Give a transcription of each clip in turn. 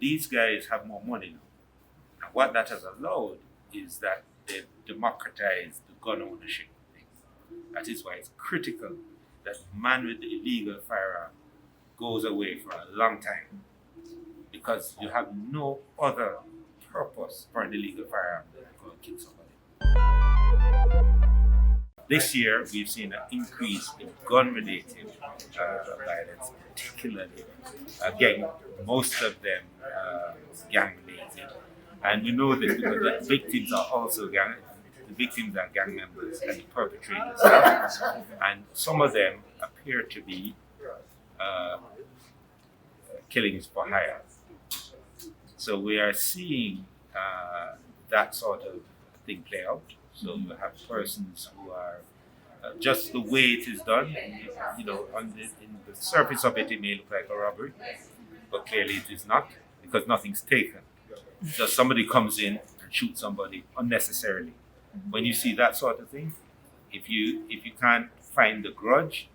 these guys have more money now. And what that has allowed is that they've democratized the gun ownership thing. That is why it's critical that man with the illegal firearm goes away for a long time, because you have no other purpose for an illegal firearm than to go and kill somebody. This year, we've seen an increase in gun-related violence, particularly most of them gang-related. And we know this because the victims are also gang members and the perpetrators. And some of them appear to be killings for hire. So we are seeing that sort of thing play out. So you have persons who are just the way it is done. In the surface of it, it may look like a robbery, but clearly it is not, because nothing's taken. So somebody comes in and shoots somebody unnecessarily. When you see that sort of thing, if you can't find the grudge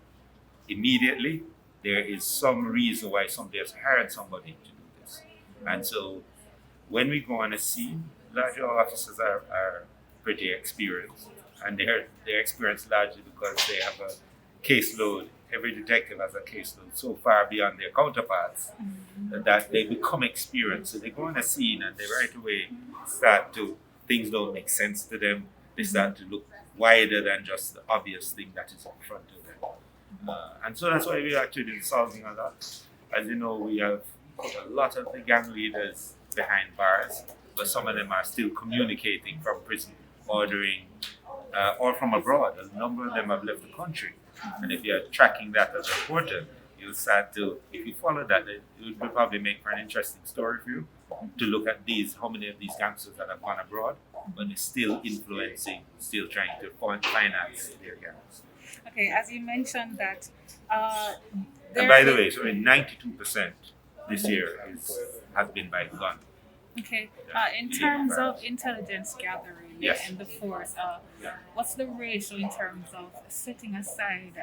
immediately, there is some reason why somebody has hired somebody to do this. And so when we go on a scene, largely our officers are pretty experienced, and they're experienced largely because they have a caseload. Every detective has a caseload so far beyond their counterparts that they become experienced. So they go on a scene and they right away things don't make sense to them. They start to look wider than just the obvious thing that is in front of them. And so that's why we are actually solving a lot. As you know, we have put a lot of the gang leaders behind bars, but some of them are still communicating from prison, ordering, or from abroad. A number of them have left the country. And if you're tracking that as a reporter, you'll start to, if you follow that, it will probably make for an interesting story for you to look at how many of these gangsters that have gone abroad, but they're still influencing, still trying to finance their gangs. Okay, as you mentioned that. And by the way, 92% this year has been by gun. Okay, in terms of intelligence gathering and the force, what's the ratio in terms of setting aside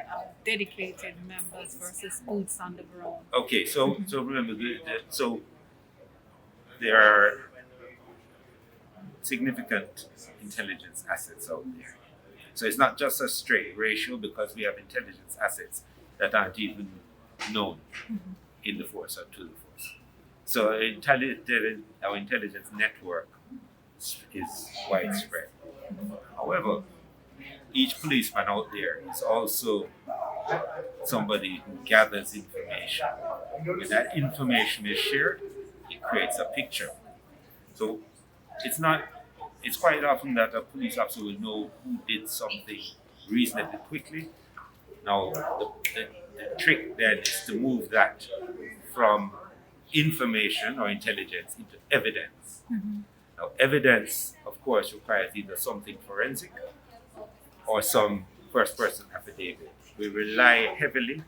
dedicated members versus boots on the ground? Okay, so remember, so there are significant intelligence assets out there. So it's not just a straight ratio, because we have intelligence assets that aren't even known in the force or to the force. So our intelligence network is widespread. However, each policeman out there is also somebody who gathers information. When that information is shared, it creates a picture. So it's quite often that a police officer will know who did something reasonably quickly. Now, the trick then is to move that from information or intelligence into evidence. Now, evidence, of course, requires either something forensic or some first-person affidavit. We rely heavily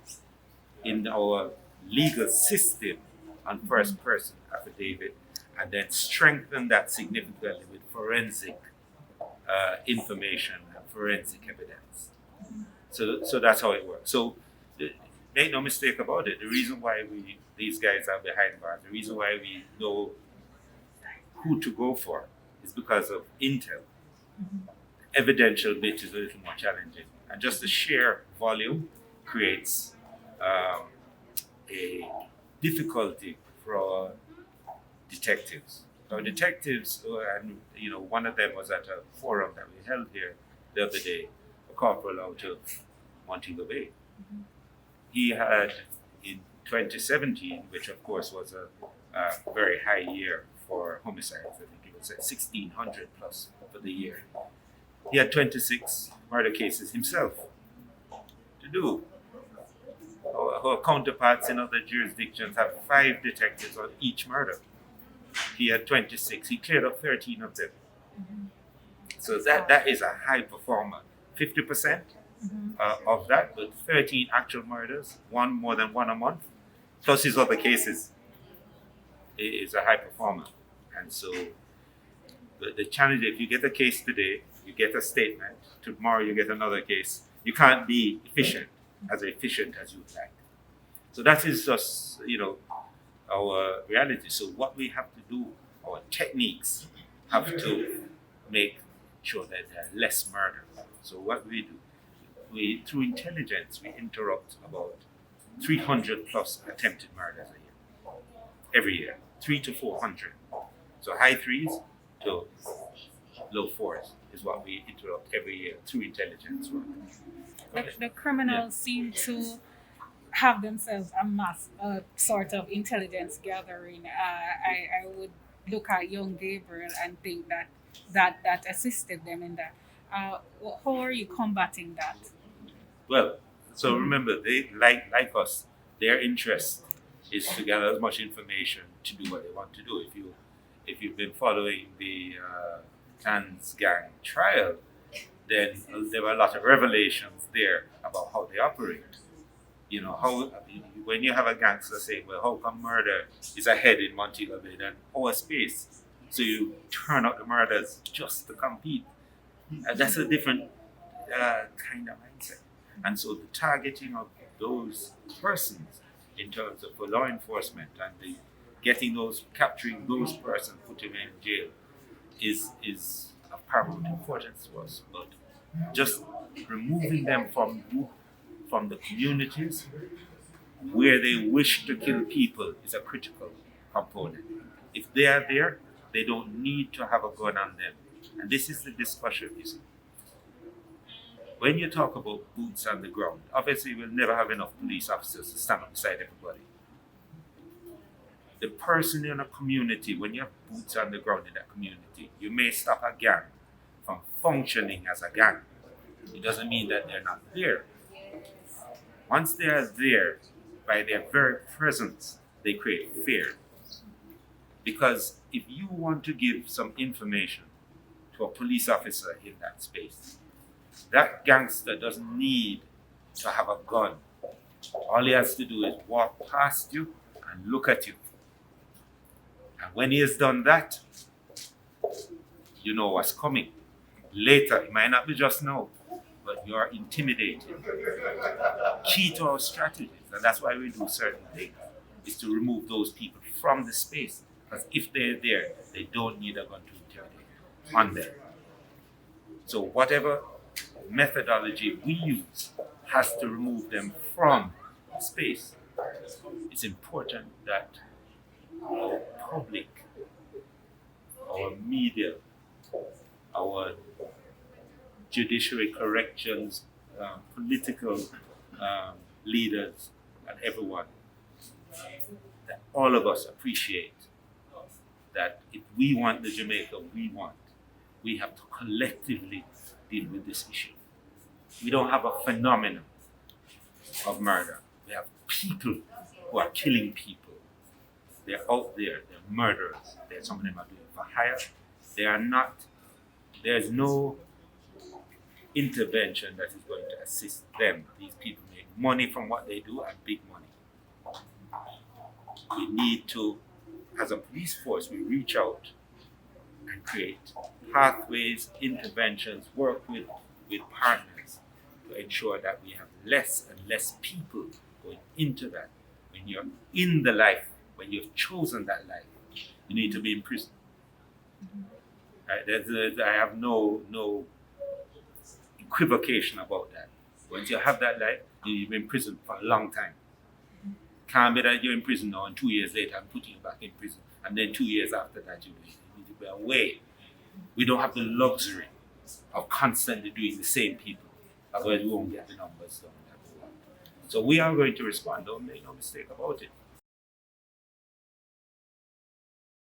in our legal system on first-person affidavit, and then strengthen that significantly with forensic information and forensic evidence. So that's how it works. So make no mistake about it. The reason why these guys are behind bars, the reason why we know who to go for, is because of intel. The evidential bit is a little more challenging, and just the sheer volume creates a difficulty for detectives. Now, detectives, and one of them was at a forum that we held here the other day, a corporal out of Montego Bay. He had, in 2017, which of course was a very high year for homicides, I think it was at 1,600 plus for the year. He had 26 murder cases himself to do. Our counterparts in other jurisdictions have 5 detectives on each murder. He had 26. He cleared up 13 of them. So that is a high performer. 50% of that, with 13 actual murders, more than one a month, plus his other cases, is a high performer. And so the challenge, if you get a case today, you get a statement, tomorrow you get another case, you can't be efficient as you would like. So that is just, our reality. So what we have to do, our techniques have to make sure that there are less murder. So what we do, through intelligence, we interrupt about 300 plus attempted murders a year, every year, 3 to 400. So high threes to low fours is what we interrupt every year through intelligence. The criminals seem to have themselves amassed a sort of intelligence gathering. I would look at young Gabriel and think that assisted them in that. How are you combating that? Well, so remember, they like us. Their interest is to gather as much information to do what they want to do. If you've been following the Clans Gang trial, then there were a lot of revelations there about how they operate. You know, how when you have a gangster saying, well, how come murder is ahead in Montego Bay than our space? So you turn up the murders just to compete. That's a different kind of mindset. And so the targeting of those persons in terms of for law enforcement and the capturing those persons, putting them in jail is of paramount importance to us. But just removing them from the communities where they wish to kill people is a critical component. If they are there, they don't need to have a gun on them. And this is the discussion, you see. When you talk about boots on the ground, obviously we'll never have enough police officers to stand beside everybody. The person in a community, when you have boots on the ground in that community, you may stop a gang from functioning as a gang. It doesn't mean that they're not there. Once they are there, by their very presence, they create fear. Because if you want to give some information to a police officer in that space, that gangster doesn't need to have a gun. All he has to do is walk past you and look at you. And when he has done that, you know what's coming. Later, it might not be just now, but you are intimidated. Key to our strategies, and that's why we do certain things, is to remove those people from the space. Because if they're there, they don't need a gun to intimidate on them. So whatever methodology we use has to remove them from space. It's important that our public, our media, our judiciary corrections, political leaders, and everyone, that all of us appreciate that if we want the Jamaica we want, we have to collectively deal with this issue. We don't have a phenomenon of murder. We have people who are killing people. They're out there, they're murderers. Some of them are doing it for hire. There's no intervention that is going to assist them. These people make money from what they do, and big money. We need to, as a police force, we reach out and create pathways, interventions, work with partners to ensure that we have less and less people going into that. When you're in the life, when you've chosen that life, you need to be in prison. Right? I have no equivocation about that. Once you have that life, you've been in prison for a long time. Can't be that you're in prison now and 2 years later I'm putting you back in prison, and then 2 years after that you need to be away. We don't have the luxury of constantly doing the same people, otherwise we won't get the numbers done that we want. So we are going to respond, don't make no mistake about it.